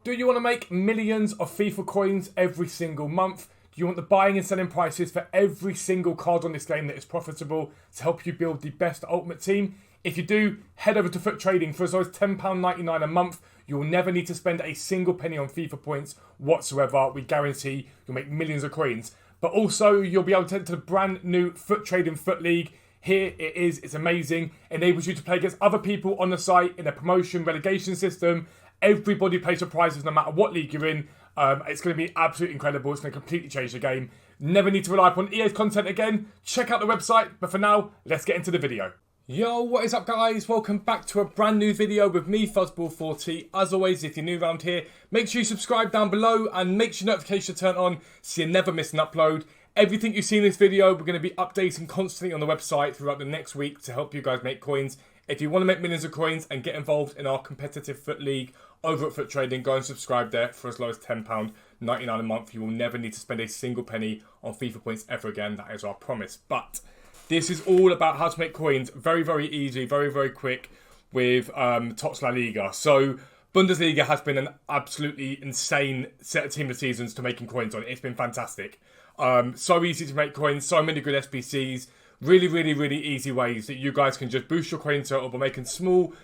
Do you want to make millions of FIFA coins every single month? Do you want the buying and selling prices for every single card on this game that is profitable to help you build the best ultimate team? If you do, head over to Foot Trading. For as low as £10.99 a month, you'll never need to spend a single penny on FIFA points whatsoever. We guarantee you'll make millions of coins. But also, you'll be able to enter the brand new Foot Trading Foot League. Here it is, it's amazing. Enables you to play against other people on the site in a promotion relegation system. Everybody plays for prizes no matter what league you're in. It's going to be absolutely incredible. It's going to completely change the game. Never need to rely upon EA's content again. Check out the website. But for now, let's get into the video. Yo, what is up guys? Welcome back to a brand new video with me, Fuzzball40. As always, if you're new around here, make sure you subscribe down below and make sure notifications turn on so you never miss an upload. Everything you see in this video, we're going to be updating constantly on the website throughout the next week to help you guys make coins. If you want to make millions of coins and get involved in our competitive Foot League over at Foot Trading, go and subscribe there for as low as £10.99 a month. You will never need to spend a single penny on FIFA points ever again. That is our promise. But this is all about how to make coins very, very easy, very, very quick with Tots La Liga. So Bundesliga has been an absolutely insane set of team of seasons to making coins on. It's been fantastic. So easy to make coins, so many good SBCs. Really, really, really easy ways that you guys can just boost your coin total by making small,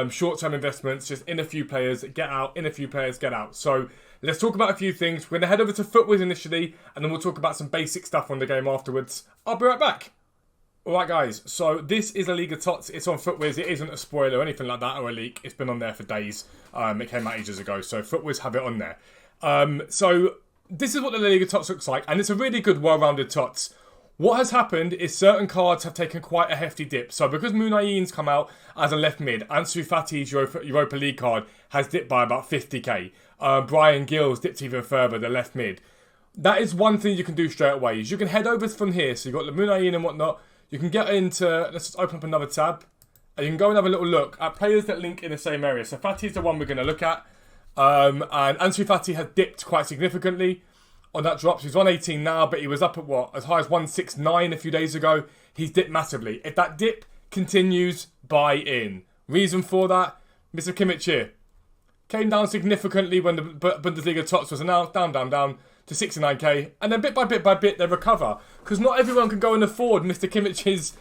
short-term investments just in a few players, get out, in a few players, get out. So let's talk about a few things. We're going to head over to Footwiz initially, and then we'll talk about some basic stuff on the game afterwards. I'll be right back. Alright guys, so this is a Liga Tots. It's on Footwiz. It isn't a spoiler or anything like that or a leak. It's been on there for days. It came out ages ago, so Footwiz have it on there. So this is what the Liga Tots looks like, and it's a really good, well-rounded Tots. What has happened is certain cards have taken quite a hefty dip. So because Munayi's come out as a left mid, Ansu Fati's Europa League card has dipped by about 50k. Brian Gill's dipped even further, the left mid. That is one thing you can do straight away. Is you can head over from here. So you've got the Munayi and whatnot. You can get into, let's just open up another tab. And you can go and have a little look at players that link in the same area. So Fati's the one we're going to look at. And Ansu Fati has dipped quite significantly on that drop. So he's 118 now, but he was up at what? As high as 169 a few days ago. He's dipped massively. If that dip continues, buy in. Reason for that, Mr. Kimmich here. Came down significantly when the Bundesliga Tots was announced, down to 69k. And then bit by bit, they recover. Because not everyone can go and afford Mr. Kimmich's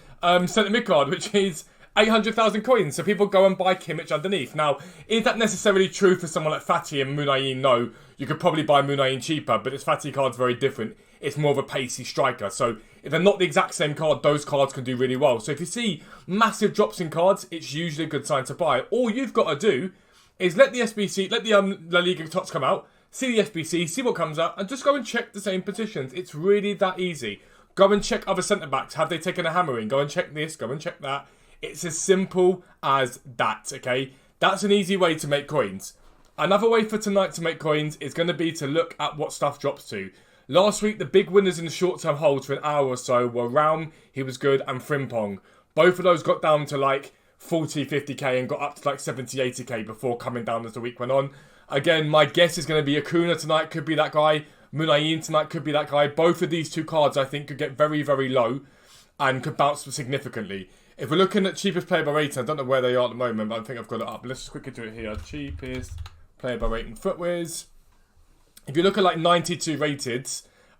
centre mid card, which is 800,000 coins. So people go and buy Kimmich underneath. Now, is that necessarily true for someone like Fati and Munayi? No. You could probably buy Munayi cheaper, but this Fati card's very different. It's more of a pacey striker. So if they're not the exact same card, those cards can do really well. So if you see massive drops in cards, it's usually a good sign to buy. All you've got to do is let the SBC, let the La Liga Tots come out, see the SBC, see what comes out, and just go and check the same positions. It's really that easy. Go and check other centre-backs. Have they taken a hammering? Go and check this, go and check that. It's as simple as that, okay? That's an easy way to make coins. Another way for tonight to make coins is going to be to look at what stuff drops to. Last week, the big winners in the short-term holds for an hour or so were Raum, he was good, and Frimpong. Both of those got down to like 40, 50k and got up to like 70, 80k before coming down as the week went on. Again, my guess is going to be Acuna tonight, could be that guy. Munayin tonight could be that guy. Both of these two cards, I think, could get very, very low and could bounce significantly. If we're looking at cheapest player by rating, I don't know where they are at the moment, but I think I've got it up. Let's just quickly do it here. Cheapest player by rating Footwiz. If you look at like 92 rated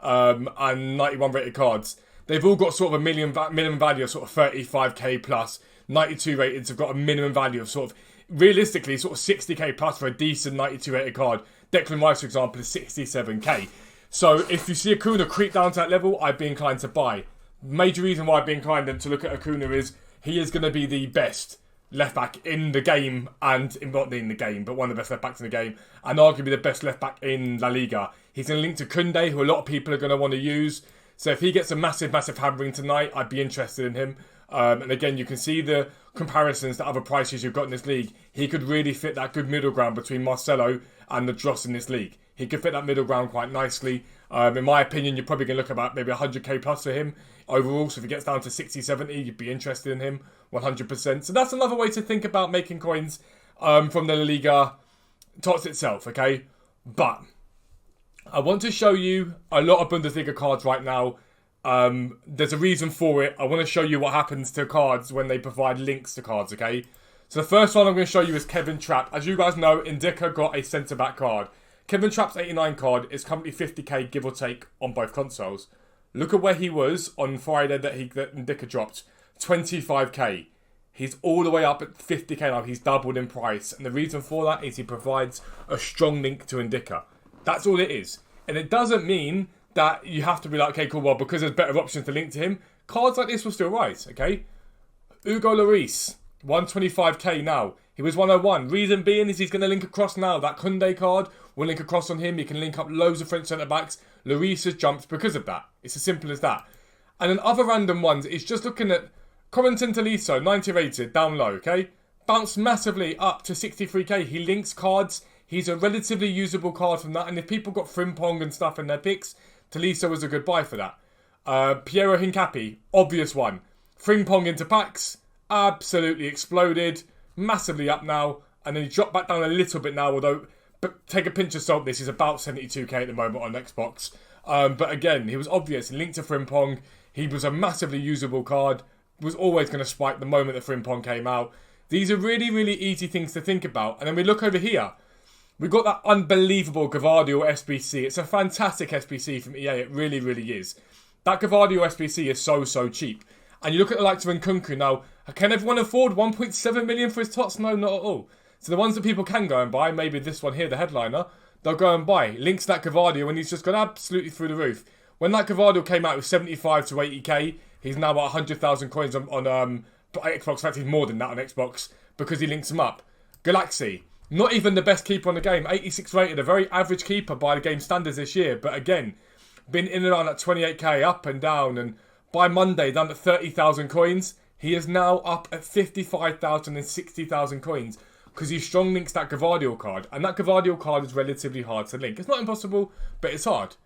and 91 rated cards, they've all got sort of a minimum value of sort of 35k plus. 92 rateds have got a minimum value of sort of, realistically, sort of 60k plus for a decent 92 rated card. Declan Rice, for example, is 67k. So if you see Acuna creep down to that level, I'd be inclined to buy. Major reason why I'd be inclined to look at Acuna is he is going to be the best left back in the game, and not in the game, but one of the best left backs in the game, and arguably the best left back in La Liga. He's going to link to Koundé, who a lot of people are going to want to use. So if he gets a massive, massive hammering tonight, I'd be interested in him. And again, you can see the comparisons to other prices you've got in this league. He could really fit that good middle ground between Marcelo and the Dross in this league. He could fit that middle ground quite nicely. In my opinion, you're probably going to look about maybe 100k plus for him overall. So if he gets down to 60, 70, you'd be interested in him 100%. So that's another way to think about making coins from the La Liga Tots itself, okay? But I want to show you a lot of Bundesliga cards right now. There's a reason for it. I want to show you what happens to cards when they provide links to cards, okay? So the first one I'm going to show you is Kevin Trapp. As you guys know, Indica got a centre-back card. Kevin Trapp's 89 card is currently 50k, give or take, on both consoles. Look at where he was on Friday that Indica dropped. 25k. He's all the way up at 50k now. He's doubled in price. And the reason for that is he provides a strong link to Indica. That's all it is. And it doesn't mean that you have to be like, okay, cool, well, because there's better options to link to him, cards like this will still rise, okay? Hugo Lloris, 125k now. He was 101. Reason being is he's going to link across now. That Koundé card will link across on him. He can link up loads of French centre-backs. Lloris has jumped because of that. It's as simple as that. And then other random ones is just looking at Corentin Tolisso, 90 rated, down low, okay? Bounced massively up to 63k. He links cards. He's a relatively usable card from that. And if people got Frimpong and stuff in their picks, Tolisso was a good buy for that. Piero Hincapié, obvious one. Frimpong into packs, absolutely exploded. Massively up now. And then he dropped back down a little bit now, although, but take a pinch of salt, this is about 72k at the moment on Xbox. But again, he was obvious. He linked to Frimpong. He was a massively usable card. Was always going to spike the moment that Frimpong came out. These are really, really easy things to think about. And then we look over here. We've got that unbelievable Gavardio SBC. It's a fantastic SBC from EA. It really, really is. That Gavardio SBC is so, so cheap. And you look at the likes of Nkunku. Now, can everyone afford 1.7 million for his tots? No, not at all. So the ones that people can go and buy, maybe this one here, the headliner, they'll go and buy. Links that Gavardio, and he's just gone absolutely through the roof. When that Gavardio came out, it was 75 to 80k. He's now about 100,000 coins on Xbox. In fact, he's more than that on Xbox because he links them up. Galaxy, not even the best keeper on the game. 86 rated, a very average keeper by the game standards this year. But again, been in and around at 28k, up and down. And by Monday, down to 30,000 coins. He is now up at 55,000 and 60,000 coins because he strong links that Gavardio card. And that Gavardio card is relatively hard to link. It's not impossible, but it's hard.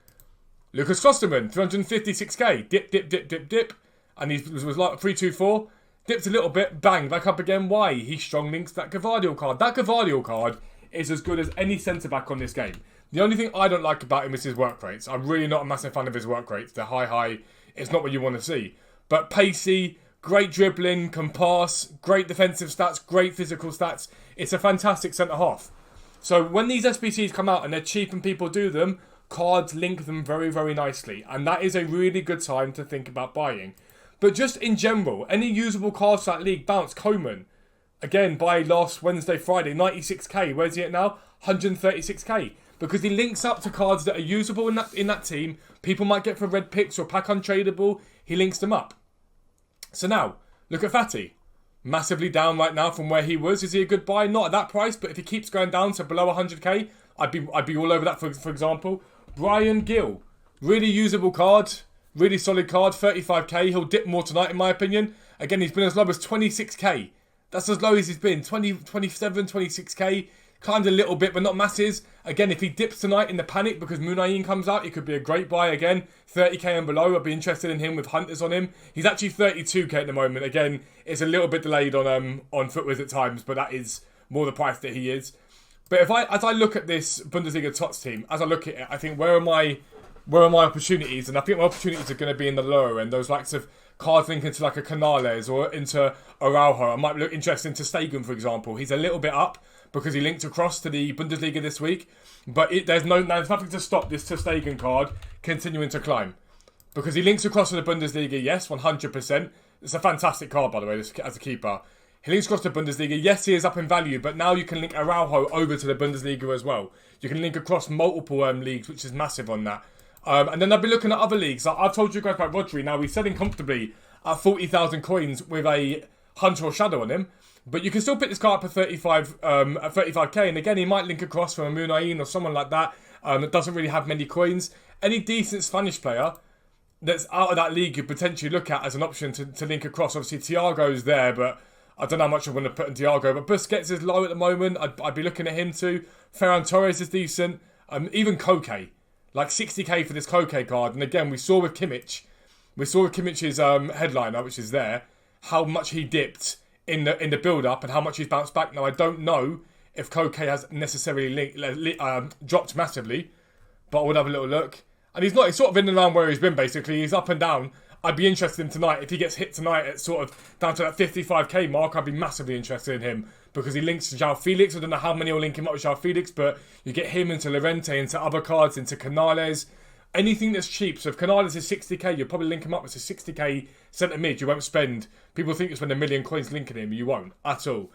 Lucas Klosterman, 356k. Dip, dip, dip, dip, dip. And he was like 324. Dipped a little bit, bang, back up again. Why? He strong links that Gavardio card. That Gavardio card is as good as any centre-back on this game. The only thing I don't like about him is his work rates. I'm really not a massive fan of his work rates. They're high. It's not what you want to see. But pacey, great dribbling, can pass, great defensive stats, great physical stats. It's a fantastic centre-half. So when these SBCs come out and they're cheap and people do them, cards link them very, very nicely. And that is a really good time to think about buying. But just in general, any usable cards that league bounce. Coman, again, by last Wednesday, Friday, 96k. Where's he at now? 136k. Because he links up to cards that are usable in that team. People might get for red picks or pack untradeable. He links them up. So now, look at Fatty. Massively down right now from where he was. Is he a good buy? Not at that price, but if he keeps going down to below 100k, I'd be all over that, for example. Brian Gill, really usable card. Really solid card, 35k. He'll dip more tonight, in my opinion. Again, he's been as low as 26k. That's as low as he's been. 27, 26k. Climbed a little bit, but not masses. Again, if he dips tonight in the panic because Munayin comes out, it could be a great buy again. 30k and below, I'd be interested in him with hunters on him. He's actually 32k at the moment. Again, it's a little bit delayed on Footwiz at times, but that is more the price that he is. But as I look at this Bundesliga Tots team, as I look at it, I think where are my opportunities? And I think my opportunities are going to be in the lower end. Those likes of cards linking to like a Canales or into Araujo. I might look interested into Stegen, for example. He's a little bit up because he linked across to the Bundesliga this week. But there's nothing to stop this Ter Stegen card continuing to climb. Because he links across to the Bundesliga, yes, 100%. It's a fantastic card, by the way, as a keeper. He links across to the Bundesliga. Yes, he is up in value, but now you can link Araujo over to the Bundesliga as well. You can link across multiple leagues, which is massive on that. And then I'll be looking at other leagues. I've told you guys about Rodri. Now, he's selling comfortably at 40,000 coins with a Hunter or Shadow on him. But you can still pick this card up at 35k. And again, he might link across from a Munayin or someone like that that doesn't really have many coins. Any decent Spanish player that's out of that league you potentially look at as an option to link across. Obviously, Thiago's there, but I don't know how much I want to put in Thiago. But Busquets is low at the moment. I'd be looking at him too. Ferran Torres is decent. Even Koke. Like 60k for this Koke card. And again, we saw with Kimmich. We saw with Kimmich's headliner, which is there, how much he dipped in the build-up and how much he's bounced back. Now, I don't know if Koke has necessarily dropped massively, but I would have a little look. And he's sort of in and around where he's been, basically. He's up and down. I'd be interested in tonight. If he gets hit tonight at sort of down to that 55k mark, I'd be massively interested in him. because he links to João Felix. I don't know how many will link him up with João Felix, but you get him into Llorente, into other cards, into Canales. Anything that's cheap. So if Canales is 60k, you'll probably link him up with a 60k centre mid. You won't spend... People think you spend 1 million coins linking him. You won't at all.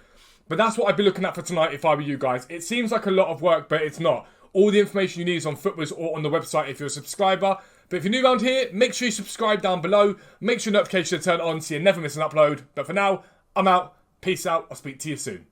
But that's what I'd be looking at for tonight if I were you guys. It seems like a lot of work, but it's not. All the information you need is on Footballers or on the website if you're a subscriber. But if you're new around here, make sure you subscribe down below. Make sure notifications are turned on so you never miss an upload. But for now, I'm out. Peace out. I'll speak to you soon.